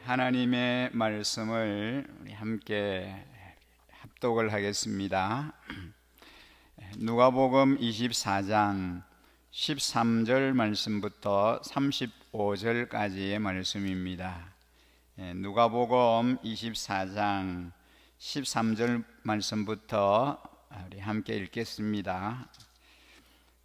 하나님의 말씀을 우리 함께 합독을 하겠습니다. 누가복음 24장 13절 말씀부터 35절까지의 말씀입니다. 누가복음 24장 13절 말씀부터 우리 함께 읽겠습니다.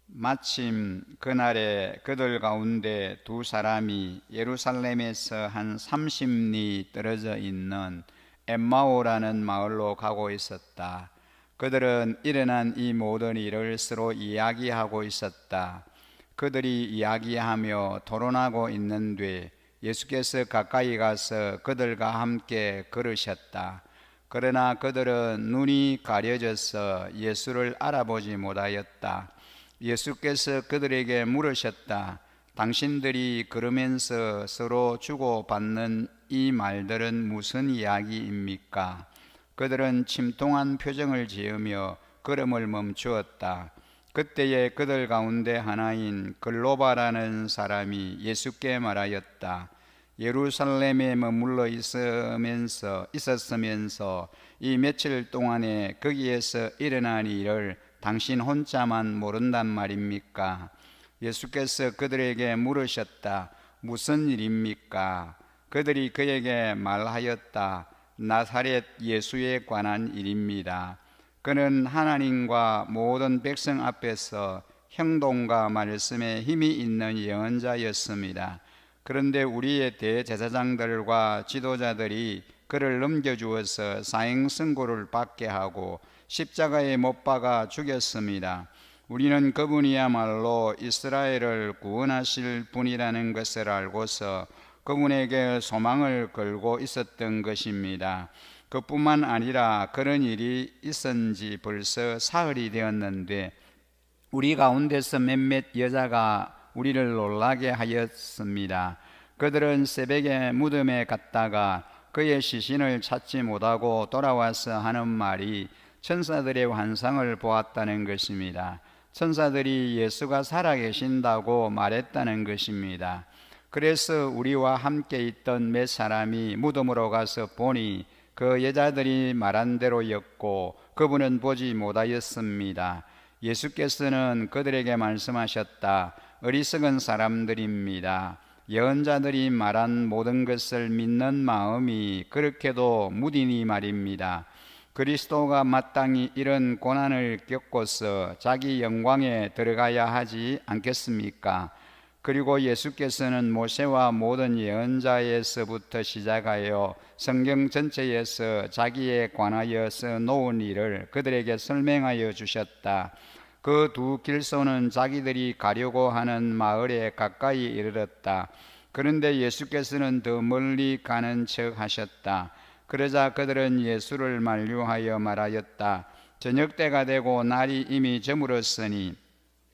마침 그날에 그들 가운데 두 사람이 예루살렘에서 한 30리 떨어져 있는 엠마오라는 마을로 가고 있었다. 그들은 일어난 이 모든 일을 서로 이야기하고 있었다. 그들이 이야기하며 토론하고 있는데 예수께서 가까이 가서 그들과 함께 걸으셨다. 그러나 그들은 눈이 가려져서 예수를 알아보지 못하였다. 예수께서 그들에게 물으셨다. 당신들이 걸으면서 서로 주고받는 이 말들은 무슨 이야기입니까? 그들은 침통한 표정을 지으며 걸음을 멈추었다. 그때에 그들 가운데 하나인 글로바라는 사람이 예수께 말하였다. 예루살렘에 머물러 있었으면서 이 며칠 동안에 거기에서 일어난 일을 당신 혼자만 모른단 말입니까? 예수께서 그들에게 물으셨다. 무슨 일입니까? 그들이 그에게 말하였다. 나사렛 예수에 관한 일입니다. 그는 하나님과 모든 백성 앞에서 행동과 말씀에 힘이 있는 예언자였습니다. 그런데 우리의 대제사장들과 지도자들이 그를 넘겨주어서 사형선고를 받게 하고 십자가에 못 박아 죽였습니다. 우리는 그분이야말로 이스라엘을 구원하실 분이라는 것을 알고서 그분에게 소망을 걸고 있었던 것입니다. 그뿐만 아니라 그런 일이 있은 지 벌써 사흘이 되었는데 우리 가운데서 몇몇 여자가 우리를 놀라게 하였습니다. 그들은 새벽에 무덤에 갔다가 그의 시신을 찾지 못하고 돌아와서 하는 말이 천사들의 환상을 보았다는 것입니다. 천사들이 예수가 살아계신다고 말했다는 것입니다. 그래서 우리와 함께 있던 몇 사람이 무덤으로 가서 보니 그 여자들이 말한 대로였고 그분은 보지 못하였습니다. 예수께서는 그들에게 말씀하셨다. 어리석은 사람들입니다. 예언자들이 말한 모든 것을 믿는 마음이 그렇게도 무디니 말입니다. 그리스도가 마땅히 이런 고난을 겪고서 자기 영광에 들어가야 하지 않겠습니까? 그리고 예수께서는 모세와 모든 예언자에서부터 시작하여 성경 전체에서 자기에 관하여 써놓은 일을 그들에게 설명하여 주셨다. 그 두 길소는 자기들이 가려고 하는 마을에 가까이 이르렀다. 그런데 예수께서는 더 멀리 가는 척 하셨다. 그러자 그들은 예수를 만류하여 말하였다. 저녁 때가 되고 날이 이미 저물었으니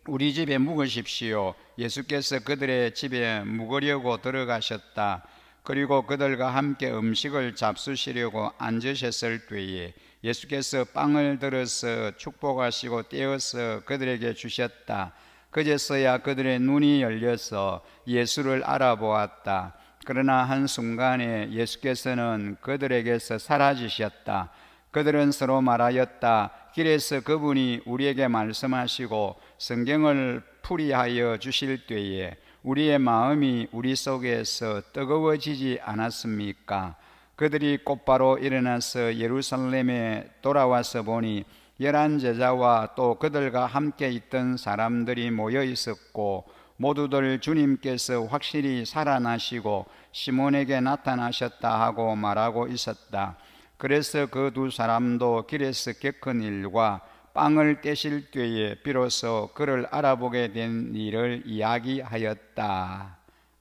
우리 집에 묵으십시오. 예수께서 그들의 집에 묵으려고 들어가셨다. 그리고 그들과 함께 음식을 잡수시려고 앉으셨을 때에 예수께서 빵을 들어서 축복하시고 떼어서 그들에게 주셨다. 그제서야 그들의 눈이 열려서 예수를 알아보았다. 그러나 한순간에 예수께서는 그들에게서 사라지셨다. 그들은 서로 말하였다. 길에서 그분이 우리에게 말씀하시고 성경을 풀이하여 주실 때에 우리의 마음이 우리 속에서 뜨거워지지 않았습니까? 그들이 곧바로 일어나서 예루살렘에 돌아와서 보니 11 제자와 또 그들과 함께 있던 사람들이 모여 있었고 모두들 주님께서 확실히 살아나시고 시몬에게 나타나셨다 하고 말하고 있었다. 그래서 그 두 사람도 길에서 겪은 일과 빵을 떼실 때에 비로소 그를 알아보게 된 일을 이야기하였다.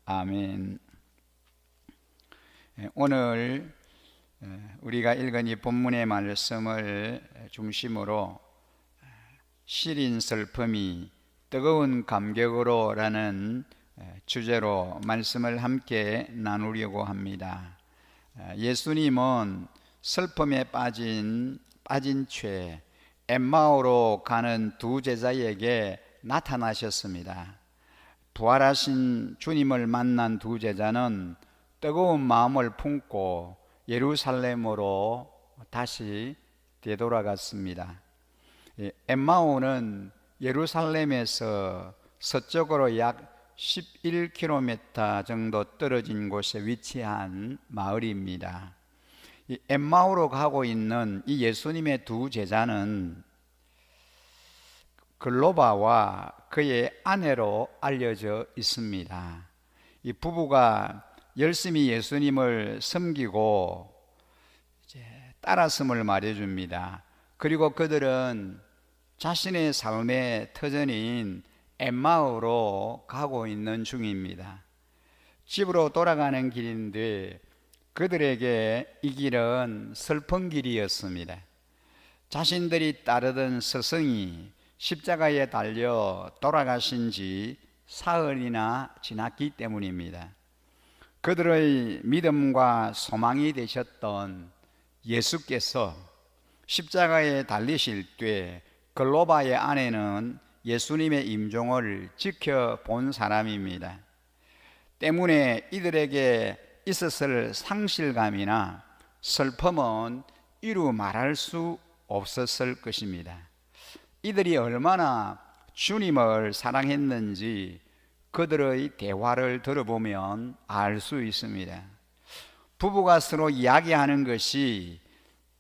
아멘. 오늘 우리가 읽은 이 본문의 말씀을 중심으로 시린 슬픔이 뜨거운 감격으로 라는 주제로 말씀을 함께 나누려고 합니다. 예수님은 슬픔에 빠진 채 엠마오로 가는 두 제자에게 나타나셨습니다. 부활하신 주님을 만난 두 제자는 뜨거운 마음을 품고 예루살렘으로 다시 되돌아갔습니다. 엠마오는 예루살렘에서 서쪽으로 약 11km 정도 떨어진 곳에 위치한 마을입니다. 이 엠마오로 가고 있는 이 예수님의 두 제자는 글로바와 그의 아내로 알려져 있습니다. 이 부부가 열심히 예수님을 섬기고 따랐음을 말해줍니다. 그리고 그들은 자신의 삶의 터전인 엠마오로 가고 있는 중입니다. 집으로 돌아가는 길인데 그들에게 이 길은 슬픈 길이었습니다. 자신들이 따르던 스승이 십자가에 달려 돌아가신 지 사흘이나 지났기 때문입니다. 그들의 믿음과 소망이 되셨던 예수께서 십자가에 달리실 때 글로바의 아내는 예수님의 임종을 지켜본 사람입니다. 때문에 이들에게 있었을 상실감이나 슬픔은 이루 말할 수 없었을 것입니다. 이들이 얼마나 주님을 사랑했는지 그들의 대화를 들어보면 알 수 있습니다. 부부가 서로 이야기하는 것이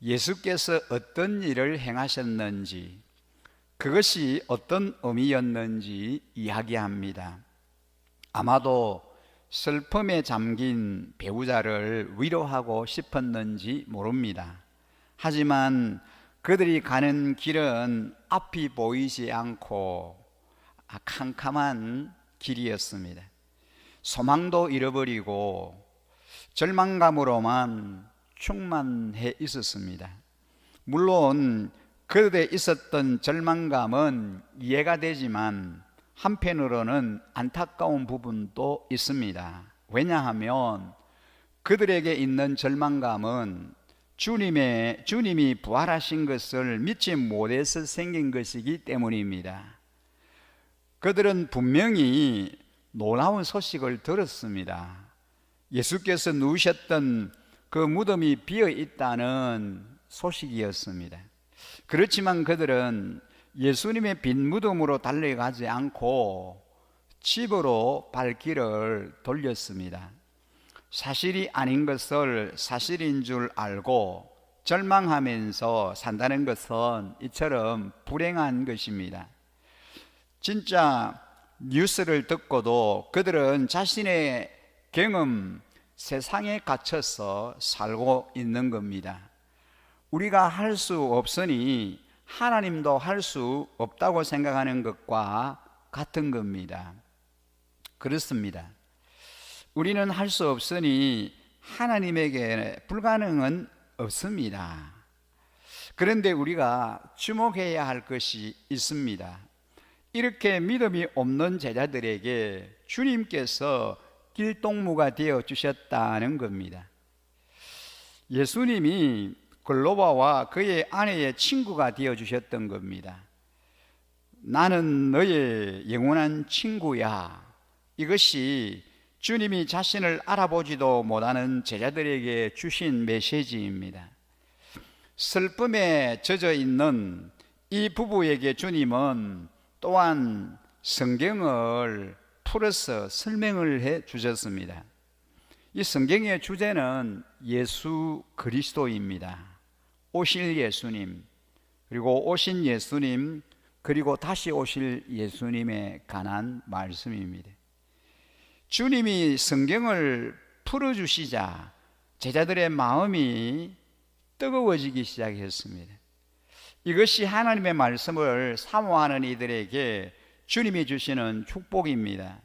예수께서 어떤 일을 행하셨는지, 그것이 어떤 의미였는지 이야기합니다. 아마도 슬픔에 잠긴 배우자를 위로하고 싶었는지 모릅니다. 하지만 그들이 가는 길은 앞이 보이지 않고 캄캄한 길이었습니다. 소망도 잃어버리고 절망감으로만 충만해 있었습니다. 물론 그들에 있었던 절망감은 이해가 되지만 한편으로는 안타까운 부분도 있습니다. 왜냐하면 그들에게 있는 절망감은 주님이 부활하신 것을 믿지 못해서 생긴 것이기 때문입니다. 그들은 분명히 놀라운 소식을 들었습니다. 예수께서 누우셨던 그 무덤이 비어 있다는 소식이었습니다. 그렇지만 그들은 예수님의 빈 무덤으로 달려가지 않고 집으로 발길을 돌렸습니다. 사실이 아닌 것을 사실인 줄 알고 절망하면서 산다는 것은 이처럼 불행한 것입니다. 진짜 뉴스를 듣고도 그들은 자신의 경험, 세상에 갇혀서 살고 있는 겁니다. 우리가 할 수 없으니 하나님도 할 수 없다고 생각하는 것과 같은 겁니다. 그렇습니다. 우리는 할 수 없으니 하나님에게 불가능은 없습니다. 그런데 우리가 주목해야 할 것이 있습니다. 이렇게 믿음이 없는 제자들에게 주님께서 길동무가 되어 주셨다는 겁니다. 예수님이 글로바와 그의 아내의 친구가 되어 주셨던 겁니다. 나는 너의 영원한 친구야. 이것이 주님이 자신을 알아보지도 못하는 제자들에게 주신 메시지입니다. 슬픔에 젖어 있는 이 부부에게 주님은 또한 성경을 풀어서 설명을 해 주셨습니다. 이 성경의 주제는 예수 그리스도입니다. 오실 예수님, 그리고 오신 예수님, 그리고 다시 오실 예수님에 관한 말씀입니다. 주님이 성경을 풀어주시자 제자들의 마음이 뜨거워지기 시작했습니다. 이것이 하나님의 말씀을 사모하는 이들에게 주님이 주시는 축복입니다.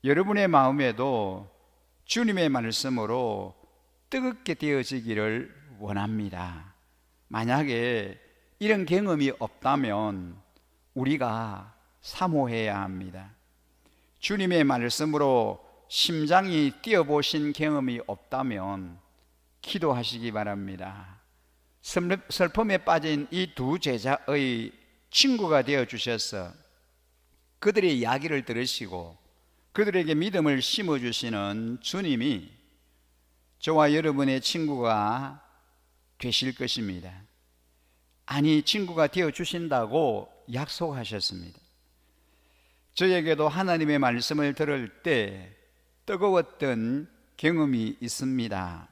여러분의 마음에도 주님의 말씀으로 뜨겁게 되어지기를 원합니다. 만약에 이런 경험이 없다면 우리가 사모해야 합니다. 주님의 말씀으로 심장이 뛰어보신 경험이 없다면 기도하시기 바랍니다. 슬픔에 빠진 이 두 제자의 친구가 되어 주셔서 그들의 이야기를 들으시고 그들에게 믿음을 심어주시는 주님이 저와 여러분의 친구가 되실 것입니다. 아니, 친구가 되어주신다고 약속하셨습니다. 저에게도 하나님의 말씀을 들을 때 뜨거웠던 경험이 있습니다.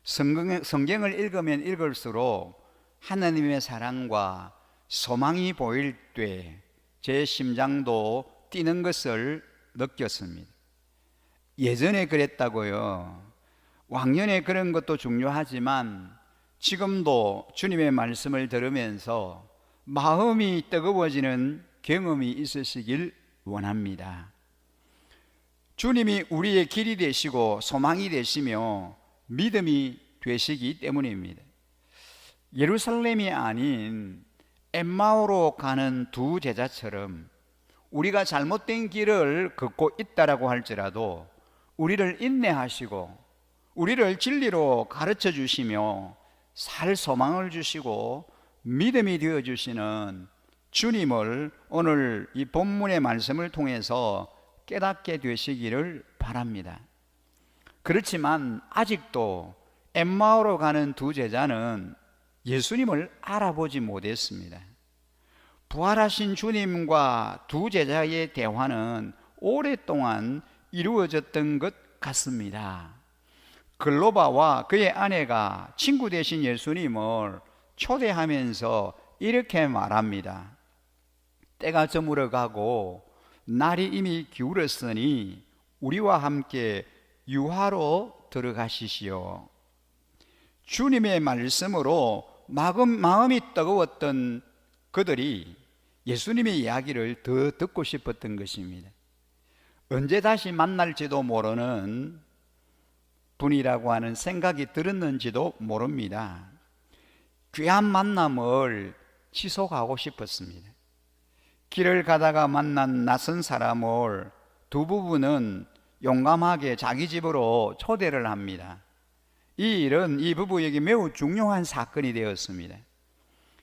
성경을 읽으면 읽을수록 하나님의 사랑과 소망이 보일 때 제 심장도 뛰는 것을 느꼈습니다. 예전에 그랬다고요. 왕년에 그런 것도 중요하지만 지금도 주님의 말씀을 들으면서 마음이 뜨거워지는 경험이 있으시길 원합니다. 주님이 우리의 길이 되시고 소망이 되시며 믿음이 되시기 때문입니다. 예루살렘이 아닌 엠마오로 가는 두 제자처럼 우리가 잘못된 길을 걷고 있다라고 할지라도 우리를 인내하시고 우리를 진리로 가르쳐 주시며 살 소망을 주시고 믿음이 되어 주시는 주님을 오늘 이 본문의 말씀을 통해서 깨닫게 되시기를 바랍니다. 그렇지만 아직도 엠마오로 가는 두 제자는 예수님을 알아보지 못했습니다. 부활하신 주님과 두 제자의 대화는 오랫동안 이루어졌던 것 같습니다. 글로바와 그의 아내가 친구 되신 예수님을 초대하면서 이렇게 말합니다. 때가 저물어 가고 날이 이미 기울었으니 우리와 함께 유하로 들어가시시오. 주님의 말씀으로 마음이 뜨거웠던 그들이 예수님의 이야기를 더 듣고 싶었던 것입니다. 언제 다시 만날지도 모르는 분이라고 하는 생각이 들었는지도 모릅니다. 귀한 만남을 지속하고 싶었습니다. 길을 가다가 만난 낯선 사람을 두 부부는 용감하게 자기 집으로 초대를 합니다. 이 일은 이 부부에게 매우 중요한 사건이 되었습니다.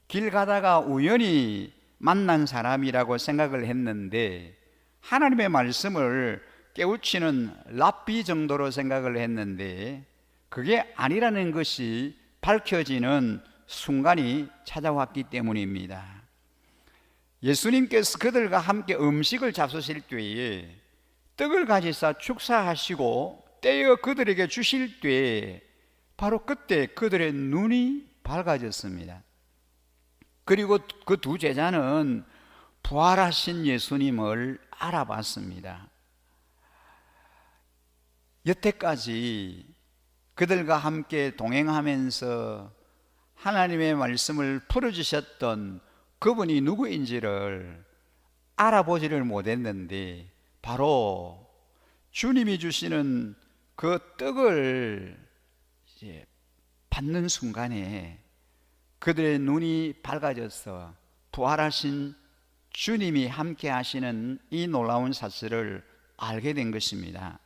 길 가다가 우연히 만난 사람이라고 생각을 했는데 하나님의 말씀을 깨우치는 랍비 정도로 생각을 했는데 그게 아니라는 것이 밝혀지는 순간이 찾아왔기 때문입니다. 예수님께서 그들과 함께 음식을 잡수실 때에 떡을 가지사 축사하시고 떼어 그들에게 주실 때에 바로 그때 그들의 눈이 밝아졌습니다. 그리고 그 두 제자는 부활하신 예수님을 알아봤습니다. 여태까지 그들과 함께 동행하면서 하나님의 말씀을 풀어주셨던 그분이 누구인지를 알아보지를 못했는데 바로 주님이 주시는 그 떡을 받는 순간에 그들의 눈이 밝아져서 부활하신 주님이 함께 하시는 이 놀라운 사실을 알게 된 것입니다.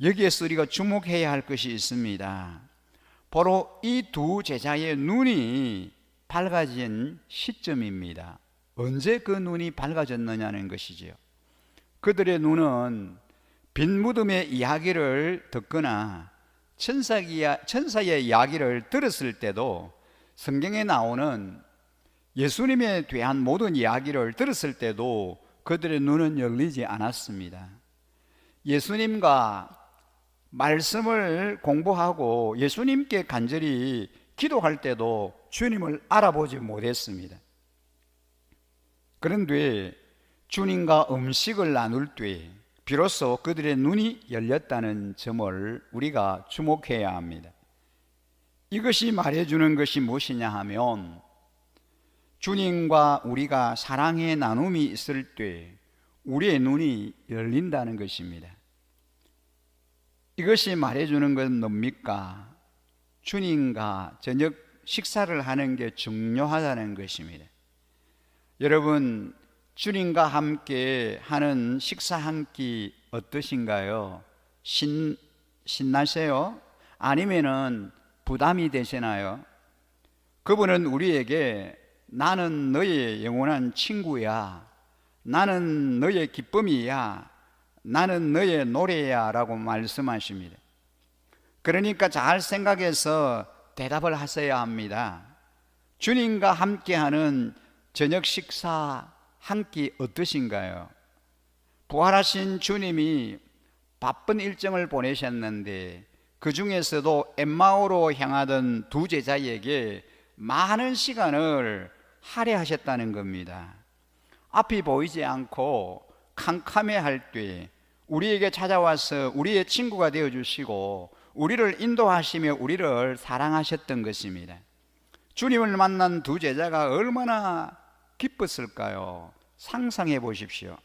여기에서 우리가 주목해야 할 것이 있습니다. 바로 이 두 제자의 눈이 밝아진 시점입니다. 언제 그 눈이 밝아졌느냐는 것이지요. 그들의 눈은 빈 무덤의 이야기를 듣거나 천사의 이야기를 들었을 때도 성경에 나오는 예수님에 대한 모든 이야기를 들었을 때도 그들의 눈은 열리지 않았습니다. 예수님과 말씀을 공부하고 예수님께 간절히 기도할 때도 주님을 알아보지 못했습니다. 그런데 주님과 음식을 나눌 때 비로소 그들의 눈이 열렸다는 점을 우리가 주목해야 합니다. 이것이 말해주는 것이 무엇이냐 하면 주님과 우리가 사랑의 나눔이 있을 때 우리의 눈이 열린다는 것입니다. 이것이 말해주는 건 뭡니까? 주님과 저녁 식사를 하는 게 중요하다는 것입니다. 여러분, 주님과 함께 하는 식사 한 끼 어떠신가요? 신나세요? 아니면은 부담이 되시나요? 그분은 우리에게 나는 너의 영원한 친구야, 나는 너의 기쁨이야, 나는 너의 노래야 라고 말씀하십니다. 그러니까 잘 생각해서 대답을 하셔야 합니다. 주님과 함께하는 저녁 식사 한 끼 어떠신가요? 부활하신 주님이 바쁜 일정을 보내셨는데 그 중에서도 엠마오로 향하던 두 제자에게 많은 시간을 할애하셨다는 겁니다. 앞이 보이지 않고 캄캄해할 때 우리에게 찾아와서 우리의 친구가 되어주시고 우리를 인도하시며 우리를 사랑하셨던 것입니다. 주님을 만난 두 제자가 얼마나 기뻤을까요? 상상해 보십시오.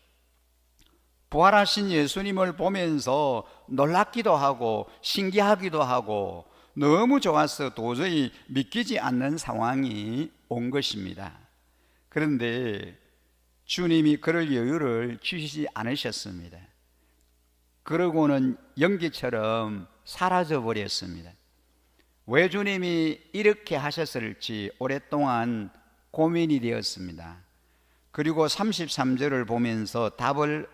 부활하신 예수님을 보면서 놀랍기도 하고 신기하기도 하고 너무 좋아서 도저히 믿기지 않는 상황이 온 것입니다. 그런데 주님이 그럴 여유를 주시지 않으셨습니다. 그러고는 연기처럼 사라져 버렸습니다. 왜 주님이 이렇게 하셨을지 오랫동안 고민이 되었습니다. 그리고 33절을 보면서 답을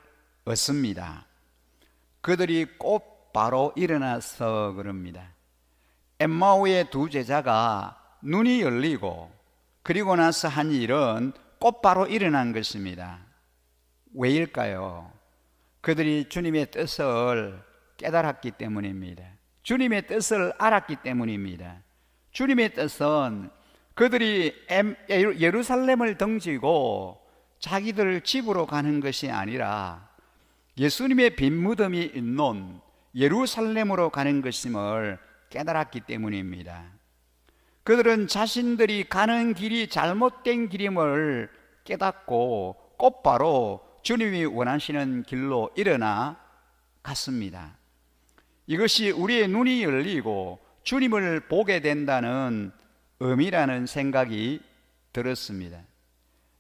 얻습니다. 그들이 곧바로 일어나서 그럽니다. 엠마오의 두 제자가 눈이 열리고 그리고 나서 한 일은 곧바로 일어난 것입니다. 왜일까요? 그들이 주님의 뜻을 깨달았기 때문입니다. 주님의 뜻을 알았기 때문입니다. 주님의 뜻은 그들이 예루살렘을 등지고 자기들 집으로 가는 것이 아니라 예수님의 빈 무덤이 있는 예루살렘으로 가는 것임을 깨달았기 때문입니다. 그들은 자신들이 가는 길이 잘못된 길임을 깨닫고 곧바로 주님이 원하시는 길로 일어나 갔습니다. 이것이 우리의 눈이 열리고 주님을 보게 된다는 의미라는 생각이 들었습니다.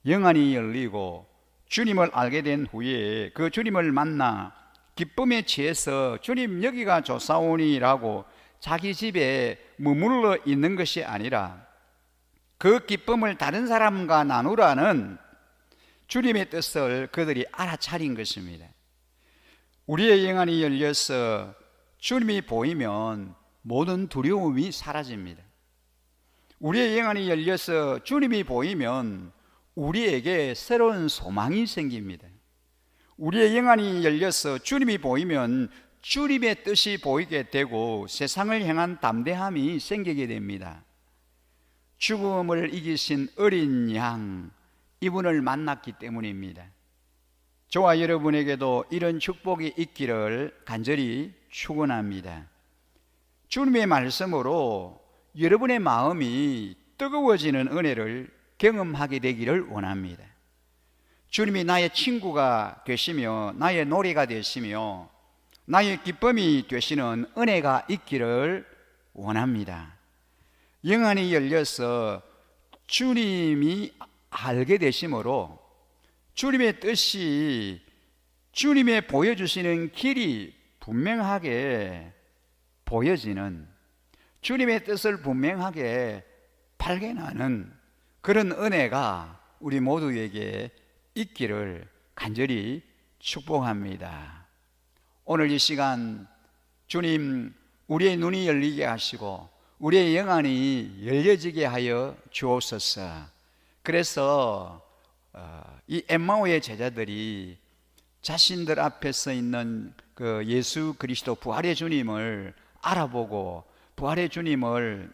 영안이 열리고 주님을 알게 된 후에 그 주님을 만나 기쁨에 취해서 주님 여기가 좋사오니라고 자기 집에 머물러 있는 것이 아니라 그 기쁨을 다른 사람과 나누라는 주님의 뜻을 그들이 알아차린 것입니다. 우리의 영안이 열려서 주님이 보이면 모든 두려움이 사라집니다. 우리의 영안이 열려서 주님이 보이면 우리에게 새로운 소망이 생깁니다. 우리의 영안이 열려서 주님이 보이면 주님의 뜻이 보이게 되고 세상을 향한 담대함이 생기게 됩니다. 죽음을 이기신 어린 양, 이분을 만났기 때문입니다. 저와 여러분에게도 이런 축복이 있기를 간절히 축원합니다. 주님의 말씀으로 여러분의 마음이 뜨거워지는 은혜를 경험하게 되기를 원합니다. 주님이 나의 친구가 되시며 나의 노래가 되시며 나의 기쁨이 되시는 은혜가 있기를 원합니다. 영안이 열려서 주님이 알게 되심으로 주님의 뜻이 주님의 보여주시는 길이 분명하게 보여지는, 주님의 뜻을 분명하게 발견하는 그런 은혜가 우리 모두에게 있기를 간절히 축복합니다. 오늘 이 시간 주님 우리의 눈이 열리게 하시고 우리의 영안이 열려지게 하여 주옵소서. 그래서 이 엠마오의 제자들이 자신들 앞에 서 있는 그 예수 그리스도 부활의 주님을 알아보고 부활의 주님을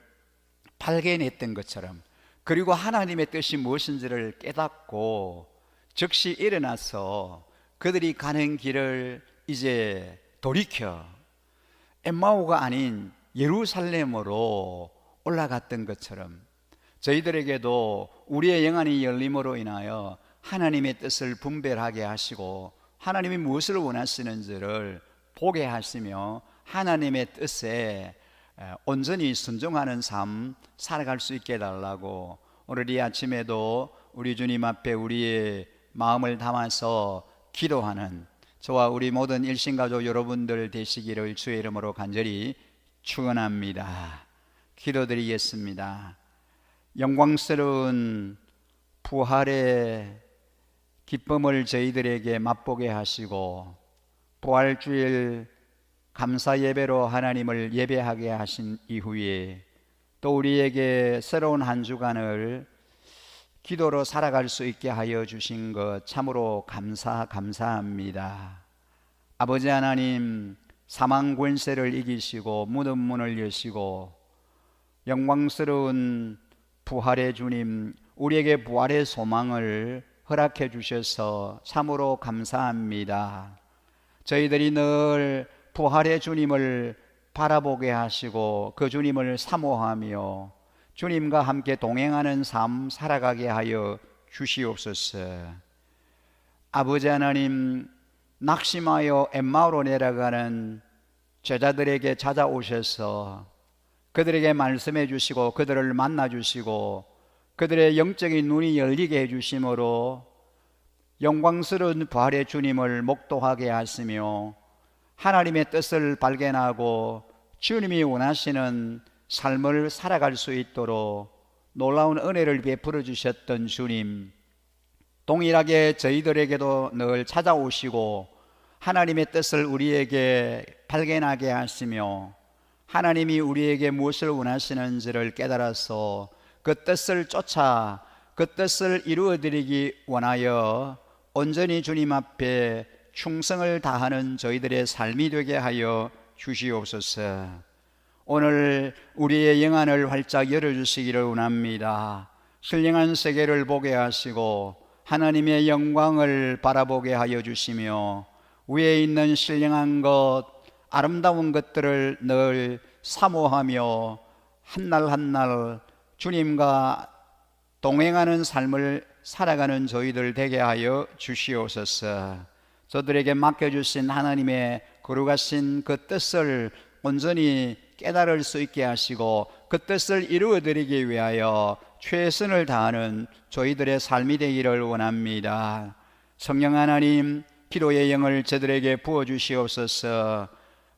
발견했던 것처럼, 그리고 하나님의 뜻이 무엇인지를 깨닫고 즉시 일어나서 그들이 가는 길을 이제 돌이켜 엠마오가 아닌 예루살렘으로 올라갔던 것처럼 저희들에게도 우리의 영안이 열림으로 인하여 하나님의 뜻을 분별하게 하시고 하나님이 무엇을 원하시는지를 보게 하시며 하나님의 뜻에 온전히 순종하는 삶 살아갈 수 있게 해달라고 오늘 이 아침에도 우리 주님 앞에 우리의 마음을 담아서 기도하는 저와 우리 모든 일신가족 여러분들 되시기를 주의 이름으로 간절히 축원합니다. 기도드리겠습니다. 영광스러운 부활의 기쁨을 저희들에게 맛보게 하시고 부활주일 감사 예배로 하나님을 예배하게 하신 이후에 또 우리에게 새로운 한 주간을 기도로 살아갈 수 있게 하여 주신 것 참으로 감사합니다. 아버지 하나님, 사망 권세를 이기시고 무덤 문을 여시고 영광스러운 부활의 주님, 우리에게 부활의 소망을 허락해 주셔서 참으로 감사합니다. 저희들이 늘 부활의 주님을 바라보게 하시고 그 주님을 사모하며 주님과 함께 동행하는 삶 살아가게 하여 주시옵소서. 아버지 하나님, 낙심하여 엠마오로 내려가는 제자들에게 찾아오셔서 그들에게 말씀해 주시고 그들을 만나 주시고 그들의 영적인 눈이 열리게 해 주심으로 영광스러운 부활의 주님을 목도하게 하시며 하나님의 뜻을 발견하고 주님이 원하시는 삶을 살아갈 수 있도록 놀라운 은혜를 베풀어 주셨던 주님, 동일하게 저희들에게도 늘 찾아오시고 하나님의 뜻을 우리에게 발견하게 하시며 하나님이 우리에게 무엇을 원하시는지를 깨달아서 그 뜻을 쫓아 그 뜻을 이루어드리기 원하여 온전히 주님 앞에 충성을 다하는 저희들의 삶이 되게 하여 주시옵소서. 오늘 우리의 영안을 활짝 열어주시기를 원합니다. 신령한 세계를 보게 하시고 하나님의 영광을 바라보게 하여 주시며 위에 있는 신령한 것, 아름다운 것들을 늘 사모하며 한날 한날 주님과 동행하는 삶을 살아가는 저희들 되게 하여 주시옵소서. 저들에게 맡겨주신 하나님의 거룩하신 그 뜻을 온전히 깨달을 수 있게 하시고 그 뜻을 이루어드리기 위하여 최선을 다하는 저희들의 삶이 되기를 원합니다. 성령 하나님, 기도의 영을 저들에게 부어주시옵소서.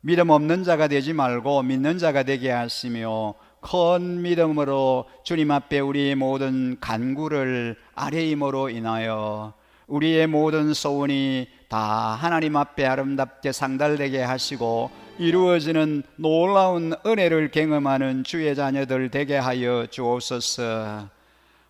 믿음 없는 자가 되지 말고 믿는 자가 되게 하시며 큰 믿음으로 주님 앞에 우리의 모든 간구를 아뢰임으로 인하여 우리의 모든 소원이 다 하나님 앞에 아름답게 상달되게 하시고 이루어지는 놀라운 은혜를 경험하는 주의 자녀들 되게 하여 주옵소서.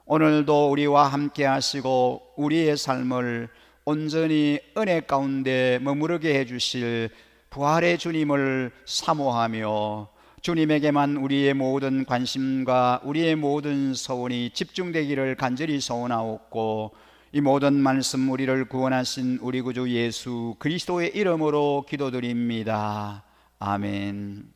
오늘도 우리와 함께 하시고 우리의 삶을 온전히 은혜 가운데 머무르게 해주실 부활의 주님을 사모하며 주님에게만 우리의 모든 관심과 우리의 모든 소원이 집중되기를 간절히 소원하옵고 이 모든 말씀 우리를 구원하신 우리 구주 예수 그리스도의 이름으로 기도드립니다. 아멘.